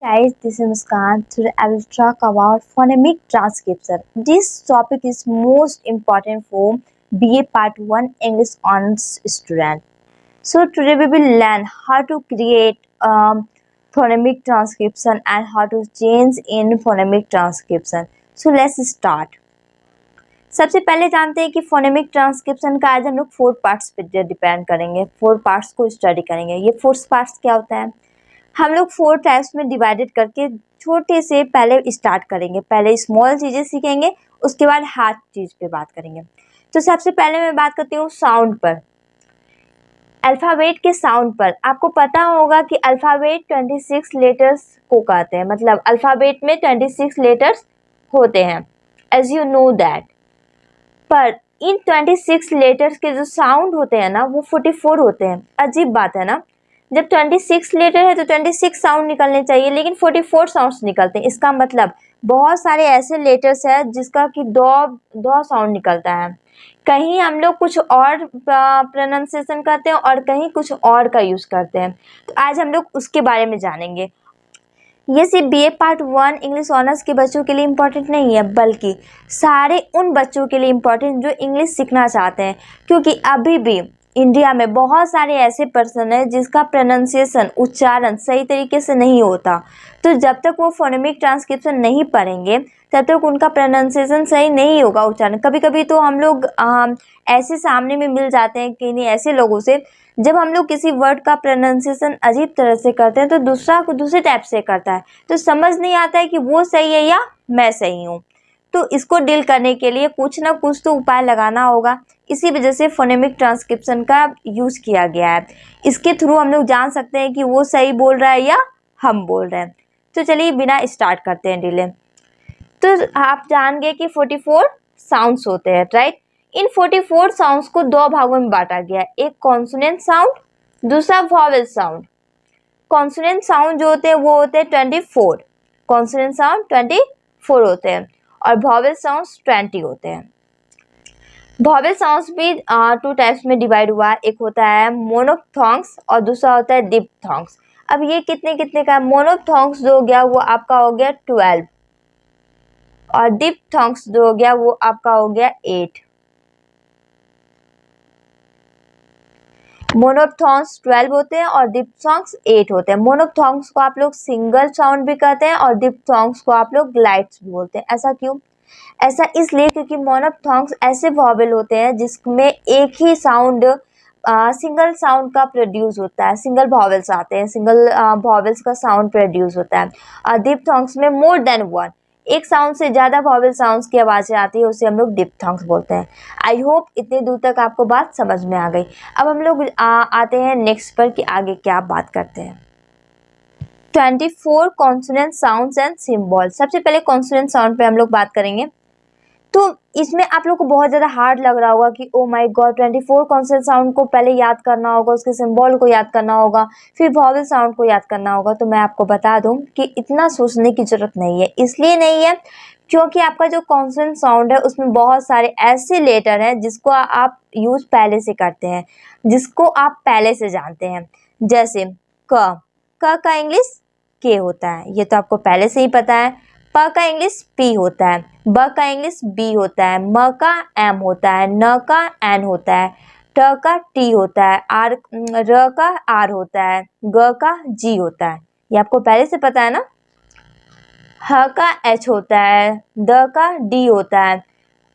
Guys, this is Muskan. Today I will talk about phonemic transcription. This topic is most important for BA Part 1 English Honors student. So today we will learn how to create phonemic transcription and how to change in phonemic transcription. So let's start. सबसे पहले जानते हैं कि phonemic transcription का आज हम लोग 4 parts पे डिपेंड करेंगे, 4 पार्ट्स को स्टडी करेंगे। ये 4 पार्ट्स क्या होता है, हम लोग 4 टाइप्स में डिवाइडेड करके छोटे से पहले स्टार्ट करेंगे। पहले स्मॉल चीज़ें सीखेंगे, उसके बाद हार्ड चीज़ पे बात करेंगे। तो सबसे पहले मैं बात करती हूँ साउंड पर, अल्फ़ाबेट के साउंड पर। आपको पता होगा कि अल्फ़ाबेट 26 लेटर्स को कहते हैं, मतलब अल्फ़ाबेट में 26 लेटर्स होते हैं, एज यू नो दैट। पर इन 26 लेटर्स के जो साउंड होते हैं ना, वो 44 होते हैं। अजीब बात है ना, जब 26 लेटर है तो 26 साउंड निकलने चाहिए, लेकिन 44 साउंड्स निकलते हैं। इसका मतलब बहुत सारे ऐसे लेटर्स हैं जिसका कि दो साउंड निकलता है। कहीं हम लोग कुछ और प्रोनाउंसिएशन करते हैं और कहीं कुछ और का यूज़ करते हैं। तो आज हम लोग उसके बारे में जानेंगे। ये सिर्फ BA Part 1 इंग्लिश ऑनर्स के बच्चों के लिए इम्पॉर्टेंट नहीं है, बल्कि सारे उन बच्चों के लिए इम्पॉर्टेंट जो इंग्लिश सीखना चाहते हैं, क्योंकि अभी भी इंडिया में बहुत सारे ऐसे पर्सन हैं जिसका प्रोनाउंसिएशन, उच्चारण सही तरीके से नहीं होता। तो जब तक वो फोनेमिक ट्रांसक्रिप्शन नहीं पढ़ेंगे तब तक उनका प्रोनाउंसिएशन सही नहीं होगा, उच्चारण। कभी कभी तो हम लोग ऐसे सामने में मिल जाते हैं किन्हीं ऐसे लोगों से, जब हम लोग किसी वर्ड का प्रोनाउंसिएशन अजीब तरह से करते हैं तो दूसरा को दूसरे टाइप से करता है, तो समझ नहीं आता है कि वो सही है या मैं सही हूँ। तो इसको डील करने के लिए कुछ ना कुछ तो उपाय लगाना होगा। इसी वजह से फोनेमिक ट्रांसक्रिप्शन का यूज़ किया गया है। इसके थ्रू हम लोग जान सकते हैं कि वो सही बोल रहा है या हम बोल रहे हैं। तो चलिए बिना स्टार्ट करते हैं डीले। तो आप जान गए कि 44 साउंड्स होते हैं, राइट। इन 44 साउंड्स को 2 भागों में बांटा गया है, एक कॉन्सोनेंट साउंड, दूसरा वॉवेल साउंड। कॉन्सोनेंट साउंड जो होते हैं वो होते हैं 24, कॉन्सोनेंट साउंड 24 होते हैं और वॉवेल साउंड्स 20 होते हैं। वॉवेल साउंड्स भी 2 टाइप्स में डिवाइड हुआ है, एक होता है मोनोफ्थोंग्स और दूसरा होता है डिप्थोंग्स। अब ये कितने कितने का है, मोनोफ्थोंग्स जो हो गया वो आपका हो गया 12 और डिप्थोंग्स जो हो गया वो आपका हो गया 8। मोनोफ्थोंग्स 12 होते हैं और डिप्थोंग्स 8 होते हैं। मोनोफ्थोंग्स को आप लोग सिंगल साउंड भी कहते हैं और डिप्थोंग्स को आप लोग ग्लाइड्स भी बोलते हैं। ऐसा क्यों? ऐसा इसलिए क्योंकि मोनोफ्थोंग्स ऐसे वॉवेल होते हैं जिसमें एक ही साउंड सिंगल साउंड का प्रोड्यूस होता है, सिंगल वॉवेल्स आते हैं, सिंगल वॉवेल्स का साउंड प्रोड्यूस होता है। और डिप्थोंग्स में मोर देन वन, एक साउंड से ज़्यादा वॉवेल साउंड्स की आवाज़ें आती है, उसे हम लोग डिप्थोंग्स बोलते हैं। आई होप इतने दूर तक आपको बात समझ में आ गई। अब हम लोग आते हैं नेक्स्ट पर कि आगे क्या बात करते हैं। 24 कॉन्सोनेंट साउंड्स एंड सिंबल। सबसे पहले कॉन्सोनेंट साउंड पे हम लोग बात करेंगे। तो इसमें आप लोग को बहुत ज़्यादा हार्ड लग रहा होगा कि oh my God, 24 consonant sound को पहले याद करना होगा, उसके सिंबल को याद करना होगा, फिर वॉवेल साउंड को याद करना होगा। तो मैं आपको बता दूं कि इतना सोचने की ज़रूरत नहीं है। इसलिए नहीं है क्योंकि आपका जो कॉन्सोनेंट साउंड है उसमें बहुत सारे ऐसे लेटर हैं जिसको आप यूज़ पहले से करते हैं, जिसको आप पहले से जानते हैं। जैसे क का इंग्लिश के होता है, ये तो आपको पहले से ही पता है। प का इंग्लिश पी होता है, ब का इंग्लिश बी होता है, म का एम होता है, न का एन होता है, ट का टी होता है, र का आर होता है, ग का जी होता है। ये आपको पहले से पता है ना। ह का एच होता है, द का डी होता है,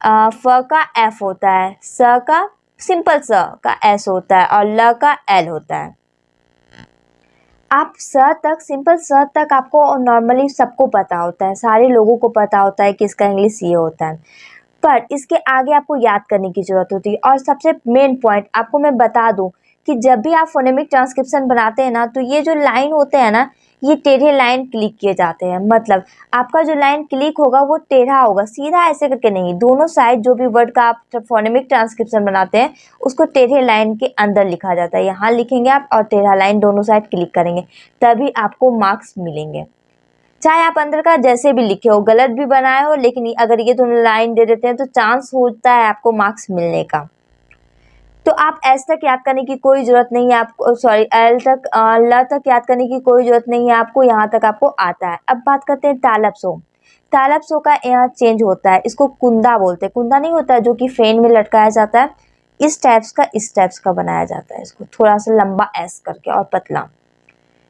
फ का एफ होता है, स का सिंपल स का एस होता है और ल का एल होता है। आप स तक, सिंपल स तक आपको नॉर्मली सबको पता होता है, सारे लोगों को पता होता है कि इसका इंग्लिश ये होता है। पर इसके आगे आपको याद करने की ज़रूरत होती है। और सबसे मेन पॉइंट आपको मैं बता दूं कि जब भी आप फोनेमिक ट्रांसक्रिप्शन बनाते हैं ना, तो ये जो लाइन होते हैं ना, ये टेढ़े लाइन क्लिक किए जाते हैं। मतलब आपका जो लाइन क्लिक होगा वो टेढ़ा होगा, सीधा ऐसे करके नहीं। दोनों साइड जो भी वर्ड का आप फोनेमिक ट्रांसक्रिप्शन बनाते हैं उसको टेढ़े लाइन के अंदर लिखा जाता है। यहाँ लिखेंगे आप और टेढ़ा लाइन दोनों साइड क्लिक करेंगे, तभी आपको मार्क्स मिलेंगे। चाहे आप अंदर का जैसे भी लिखे हो, गलत भी बनाए हो, लेकिन अगर ये दोनों लाइन दे देते हैं तो चांस होता है आपको मार्क्स मिलने का। तो आप एस तक याद करने की कोई जरूरत नहीं है आपको, सॉरी एल तक ल तक याद करने की कोई जरूरत नहीं है आपको, यहाँ तक आपको आता है। अब बात करते हैं तालब सो। तालब सो का यहाँ चेंज होता है, इसको कुंदा बोलते हैं। कुंदा नहीं होता है जो कि फेन में लटकाया जाता है, इस टाइप्स का बनाया जाता है, इसको थोड़ा सा लंबा एस करके और पतला।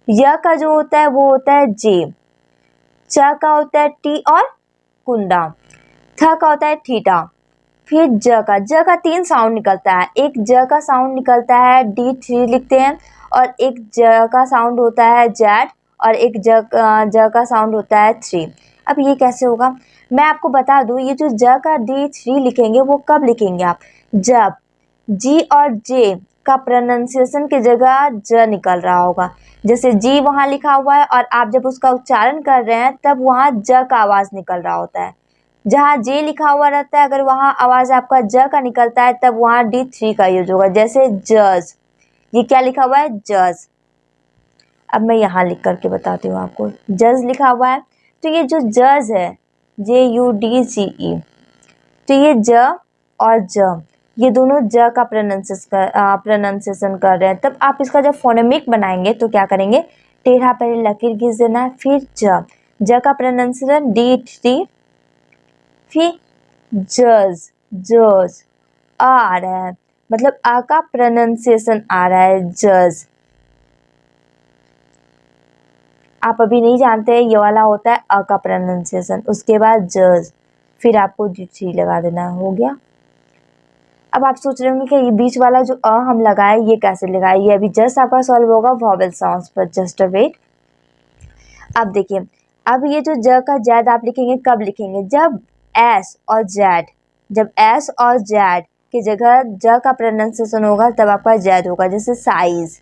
य का जो होता है वो होता है जे, च का होता है टी और कुंदा, थ का होता है थीटा, फिर ज का 3 साउंड निकलता है। एक ज का साउंड निकलता है D3 लिखते हैं, और एक ज का साउंड होता है जेड, और एक ज का साउंड होता है 3। अब ये कैसे होगा, मैं आपको बता दूं, ये जो ज का D3 लिखेंगे वो कब लिखेंगे आप, जब जी और जे का प्रोनाउंसिएशन की जगह ज निकल रहा होगा। जैसे जी वहाँ लिखा हुआ है और आप जब उसका उच्चारण कर रहे हैं तब वहाँ ज का आवाज निकल रहा होता है। जहाँ जे लिखा हुआ रहता है अगर वहाँ आवाज आपका ज का निकलता है तब वहाँ D3 का यूज होगा। जैसे जज, ये क्या लिखा हुआ है, जज। अब मैं यहाँ लिख करके बताती हूँ आपको, जज लिखा हुआ है, तो ये जो जज है JUDGE, तो ये ज और ज, ये दोनों ज का प्रोनाउंसिएशन कर रहे हैं। तब आप इसका जब फोनेमिक बनाएंगे तो क्या करेंगे, टेढ़ा पहले लकीर खींच देना है, फिर ज का प्रोनाउंसिएशन D3, फिर जज, जज आ रहा है, मतलब आ का प्रोनाउंसिएशन आ रहा है, जज। आप अभी नहीं जानते हैं, ये वाला होता है अ का प्रोनाउंसिएशन, उसके बाद जज, फिर आपको D3 लगा देना, हो गया। अब आप सोच रहे होंगे कि ये बीच वाला जो अ हम लगाए ये कैसे लगाए, ये अभी जस्ट आपका सॉल्व होगा वॉवेल साउंड्स पर, जस्ट अ वेट। अब देखिए, अब ये जो ज का जैद आप लिखेंगे कब लिखेंगे, जब एस और जेड, जब एस और जेड की जगह ज का प्रोनाउंसिएशन होगा तब आपका जैद होगा। जैसे साइज।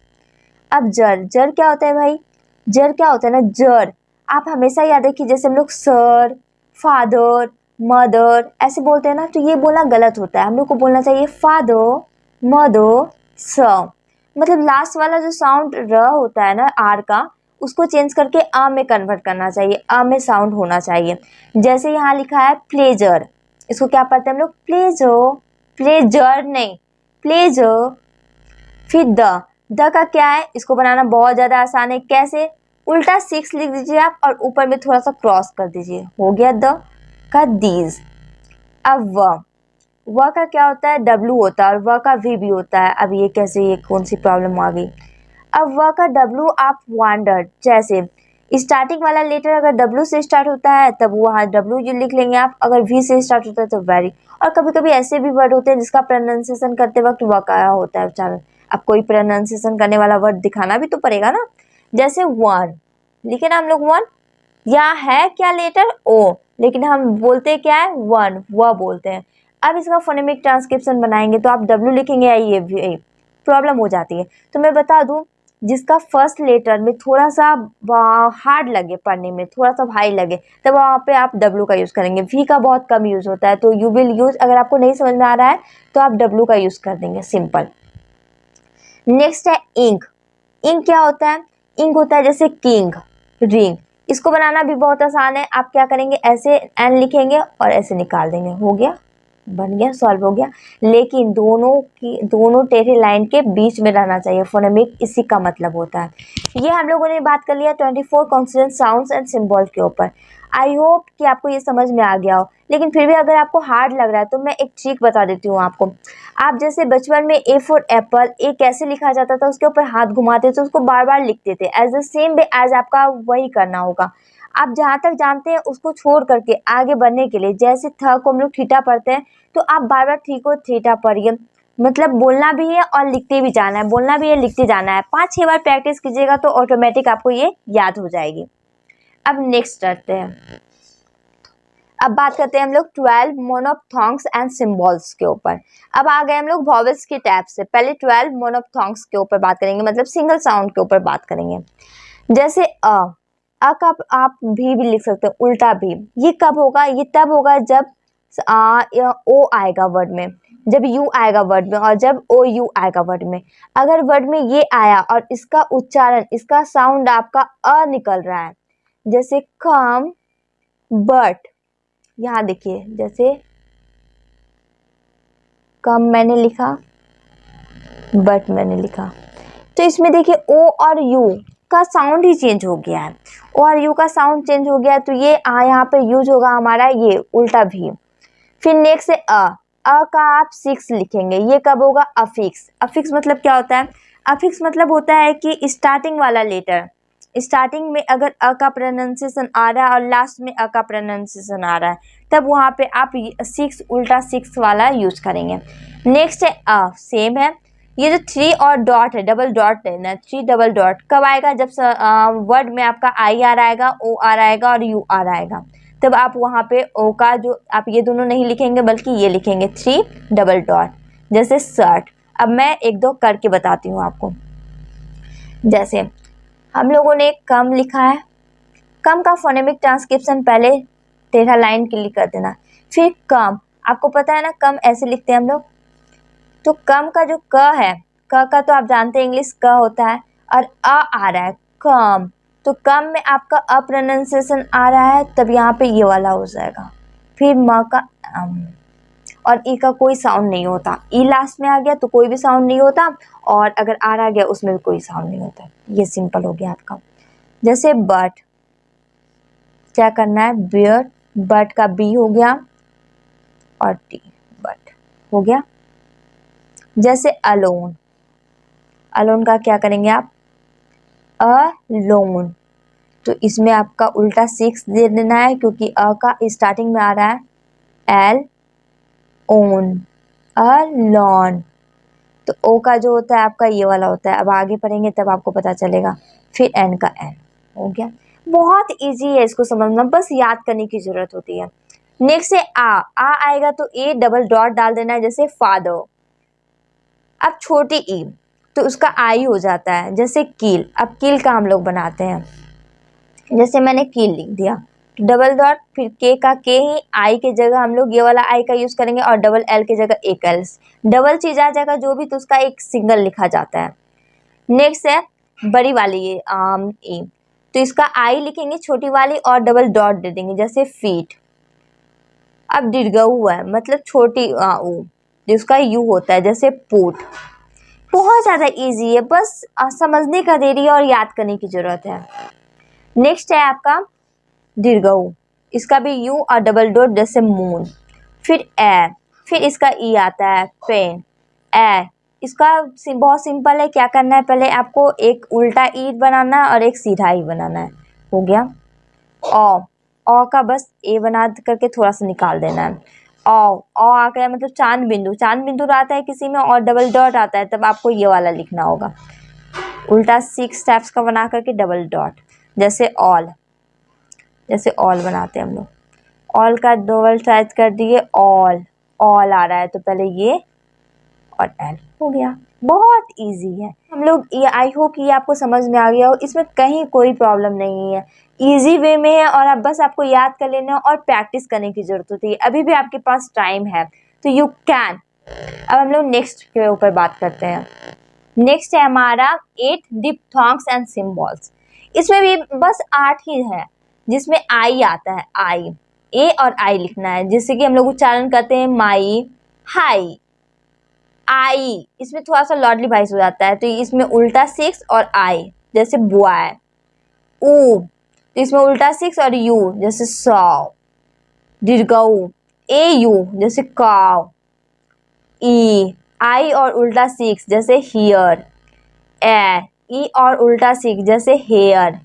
अब जर, जर क्या होता है भाई, जर क्या होता है ना, जर आप हमेशा याद रखिए, जैसे हम लोग सर, फादर, मदर ऐसे बोलते हैं ना, तो ये बोलना गलत होता है। हम लोग को बोलना चाहिए फादर, मदर, सर। मतलब लास्ट वाला जो साउंड र होता है ना आर का, उसको चेंज करके आ में कन्वर्ट करना चाहिए, आ में साउंड होना चाहिए। जैसे यहाँ लिखा है प्लेजर, इसको क्या पढ़ते हैं हम लोग, प्लेजर, प्लेजर नहीं, प्लेजर। फिर द का क्या है, इसको बनाना बहुत ज़्यादा आसान है। कैसे, उल्टा 6 लिख दीजिए आप और ऊपर में थोड़ा सा क्रॉस कर दीजिए, हो गया द का दीज। अब व का क्या होता है, W होता है, और व का V भी होता है। अब ये कैसे, ये कौन सी प्रॉब्लम आ गई। अब व का W आप वांडर्ड, जैसे स्टार्टिंग वाला लेटर अगर W से स्टार्ट होता है तब वहाँ W लिख लेंगे आप, अगर V से स्टार्ट होता है तो वेरी। और कभी कभी ऐसे भी वर्ड होते हैं जिसका प्रोनाउंसिएशन करते वक्त व का होता है उच्चारण। अब कोई प्रोनाउंसिएशन करने वाला वर्ड दिखाना भी तो पड़ेगा ना, जैसे वन लिखे ना हम लोग, वन, या है क्या लेटर ओ, लेकिन हम बोलते क्या है, वन, वह बोलते हैं। अब इसका फोनेमिक ट्रांसक्रिप्शन बनाएंगे तो आप W लिखेंगे या ये प्रॉब्लम हो जाती है। तो मैं बता दूं, जिसका फर्स्ट लेटर में थोड़ा सा हार्ड लगे पढ़ने में, थोड़ा सा भारी लगे, तब वहाँ पे आप W का यूज़ करेंगे। V का बहुत कम यूज़ होता है, तो यू विल यूज़, अगर आपको नहीं समझ में आ रहा है तो आप W का यूज़ कर देंगे, सिंपल। नेक्स्ट है इंक। इंक क्या होता है, इंक होता है जैसे किंग, रिंग। इसको बनाना भी बहुत आसान है। आप क्या करेंगे, ऐसे एन लिखेंगे और ऐसे निकाल देंगे, हो गया, बन गया, सॉल्व हो गया। लेकिन दोनों टेढ़े लाइन के बीच में रहना चाहिए, फोनेमिक इसी का मतलब होता है। ये हम लोगों ने बात कर लिया 24 कॉन्सोनेंट साउंड्स एंड सिंबल के ऊपर। आई होप कि आपको ये समझ में आ गया हो, लेकिन फिर भी अगर आपको हार्ड लग रहा है तो मैं एक ट्रिक बता देती हूँ आपको। आप जैसे बचपन में ए फॉर एप्पल, ए कैसे लिखा जाता था, उसके ऊपर हाथ घुमाते थे, उसको बार बार लिखते थे, as the same way as आपका वही करना होगा। आप जहाँ तक जानते हैं उसको छोड़ करके आगे बढ़ने के लिए, जैसे थ को हम लोग थीटा पढ़ते हैं, तो आप बार बार थी को थीटा पढ़िए। मतलब बोलना भी है और लिखते भी जाना है, बोलना भी है, लिखते जाना है। 5-6 बार प्रैक्टिस कीजिएगा तो ऑटोमेटिक आपको ये याद हो जाएगी। अब नेक्स्ट करते हैं, अब बात करते हैं हम लोग 12 मोनोप्थोंग्स एंड सिंबल्स के ऊपर। अब आ गए हम लोग वॉवेल्स के टैब से। पहले 12 मोनोप्थोंग्स के ऊपर बात करेंगे, मतलब सिंगल साउंड के ऊपर बात करेंगे। जैसे अ का आप भी लिख सकते हैं, उल्टा भी। ये कब होगा, ये तब होगा जब ओ आएगा वर्ड में, जब यू आएगा वर्ड में, और जब ओ यू आएगा वर्ड में। अगर वर्ड में ये आया और इसका उच्चारण, इसका साउंड आपका अ निकल रहा है, जैसे कम, बट, यहाँ देखिए जैसे कम मैंने लिखा, बट मैंने लिखा। तो इसमें देखिए ओ और यू का साउंड ही चेंज हो गया है, ओ और यू का साउंड चेंज हो गया, तो ये यहाँ पे यूज होगा हमारा ये उल्टा भी। फिर नेक्स्ट है अ का आप 6 लिखेंगे, ये कब होगा? अफिक्स। अफिक्स मतलब क्या होता है? अफिक्स मतलब होता है कि स्टार्टिंग वाला लेटर, स्टार्टिंग में अगर अ का प्रोनाउंसिएशन आ रहा है और लास्ट में अ का प्रोनाउंसिएशन आ रहा है, तब वहाँ पे आप 6 उल्टा 6 वाला यूज करेंगे। नेक्स्ट है सेम है। ये जो 3 और डॉट है, डबल डॉट है ना, 3 डबल डॉट कब आएगा? जब वर्ड में आपका आई आ रहा है, ओ आ रहा है और यू आ रहा है, तब आप वहाँ पे ओ का जो आप ये दोनों नहीं लिखेंगे बल्कि ये लिखेंगे 3 डबल डॉट, जैसे शर्ट। अब मैं एक दो करके बताती हूँ आपको। जैसे हम लोगों ने कम लिखा है, कम का फोनेमिक ट्रांसक्रिप्शन पहले 13 लाइन के लिए कर देना। फिर कम, आपको पता है ना कम ऐसे लिखते हैं हम लोग, तो कम का जो क है, क का तो आप जानते हैं इंग्लिश क होता है, और आ रहा है कम, तो कम में आपका अ प्रोनाउंसिएशन आ रहा है, तब यहाँ पे ये वाला हो जाएगा। फिर म का और ई का कोई साउंड नहीं होता, ई लास्ट में आ गया तो कोई भी साउंड नहीं होता, और अगर आर आ गया उसमें भी कोई साउंड नहीं होता। ये सिंपल हो गया आपका। जैसे बट, क्या करना है? बियर्ड, बट का बी हो गया और टी, बट हो गया। जैसे अलोन, अलोन का क्या करेंगे आप? अलोन, तो इसमें आपका उल्टा 6 दे देना है, क्योंकि अ का स्टार्टिंग में आ रहा है एल, ओन, अलोन, तो ओ का जो होता है आपका ये वाला होता है। अब आगे पढ़ेंगे तब आपको पता चलेगा। फिर एन का एन हो गया। बहुत इजी है इसको समझना, बस याद करने की जरूरत होती है। नेक्स्ट है आ आएगा तो ए डबल डॉट डाल देना है, जैसे फादर। अब छोटी ई तो उसका आई हो जाता है, जैसे कील। अब कील का हम लोग बनाते हैं, जैसे मैंने कील लिख दिया, डबल डॉट, फिर के का के ही, आई के जगह हम लोग ये वाला आई का यूज करेंगे, और डबल एल के जगह एक एल, डबल चीज आ जाएगा जो भी, तो उसका एक सिंगल लिखा जाता है। नेक्स्ट है बड़ी वाली ये ए, तो इसका आई लिखेंगे छोटी वाली और डबल डॉट दे देंगे, जैसे फीट। अब दीर्घऊ है, मतलब छोटी ऊ, जिसका यू होता है, जैसे पुट। बहुत ज़्यादा इजी है, बस समझने का देरी है और याद करने की जरूरत है। नेक्स्ट है आपका दीर्घऊ, इसका भी यू और डबल डॉट, जैसे मून। फिर ए, फिर इसका ई आता है पेन, ए, इसका बहुत सिंपल है। क्या करना है? पहले आपको एक उल्टा ई बनाना है और एक सीधा ई बनाना है, हो गया। ओ का बस ए बना करके थोड़ा सा निकाल देना है। ओ आ गया, मतलब चांद बिंदु, चांद बिंदु आता है किसी में और डबल डॉट आता है, तब आपको ये वाला लिखना होगा, उल्टा 6 स्टेप्स का बना करके डबल डॉट, जैसे ऑल, जैसे ऑल बनाते हैं हम लोग। ऑल का डबल साइज कर दिए, ऑल, ऑल आ रहा है तो पहले ये और एल हो गया। बहुत इजी है हम लोग, ये आई होप ये आपको समझ में आ गया हो, इसमें कहीं कोई प्रॉब्लम नहीं है, इजी वे में है, और अब बस आपको याद कर लेना और प्रैक्टिस करने की जरूरत होती है। अभी भी आपके पास टाइम है तो यू कैन। अब हम लोग नेक्स्ट के ऊपर बात करते हैं। नेक्स्ट है हमारा 8 डिप्थॉन्ग्स एंड सिंबल्स। इसमें भी बस 8 ही है, जिसमें आई आता है, आई, ए और आई लिखना है, जिससे कि हम लोग उच्चारण करते हैं माई, हाई, आई। इसमें थोड़ा सा लॉडली वाइस हो जाता है, तो इसमें उल्टा 6 और आई, जैसे बॉय। ऊ, तो इसमें उल्टा 6 और यू, जैसे सौ। दीर्घऊ, ए यू, जैसे काव। ई, आई और उल्टा 6, जैसे हियर। ए, ई और उल्टा 6, जैसे हेयर।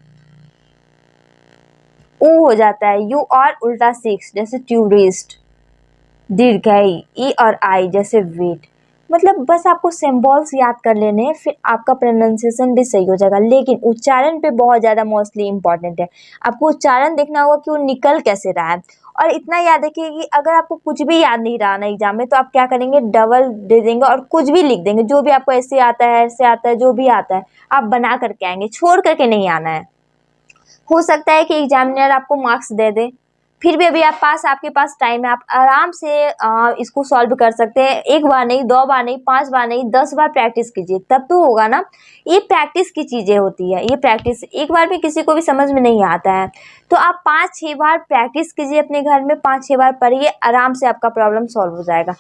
ऊ हो जाता है यू और उल्टा 6, जैसे टूरिस्ट। दीर्घई, ई और आई, जैसे वेट। मतलब बस आपको सिंबल्स याद कर लेने हैं, फिर आपका प्रोनाउंसिएशन भी सही हो जाएगा, लेकिन उच्चारण पे बहुत ज़्यादा मोस्टली इंपॉर्टेंट है। आपको उच्चारण देखना होगा कि वो निकल कैसे रहा है, और इतना याद रखिए कि अगर आपको कुछ भी याद नहीं रहा ना एग्जाम में, तो आप क्या करेंगे? डबल दे देंगे और कुछ भी लिख देंगे, जो भी आपको ऐसे आता है, ऐसे आता है, जो भी आता है आप बना करके आएंगे, छोड़ करके नहीं आना है। हो सकता है कि एग्जामिनर आपको मार्क्स दे दे, फिर भी अभी आपके पास टाइम है, आप आराम से इसको सॉल्व कर सकते हैं। एक बार नहीं, 2 बार नहीं, 5 बार नहीं, 10 बार प्रैक्टिस कीजिए, तब तो होगा ना। ये प्रैक्टिस की चीज़ें होती है, ये प्रैक्टिस एक बार भी किसी को भी समझ में नहीं आता है, तो आप 5-6 बार प्रैक्टिस कीजिए अपने घर में, 5-6 बार पढ़िए, आराम से आपका प्रॉब्लम सॉल्व हो जाएगा।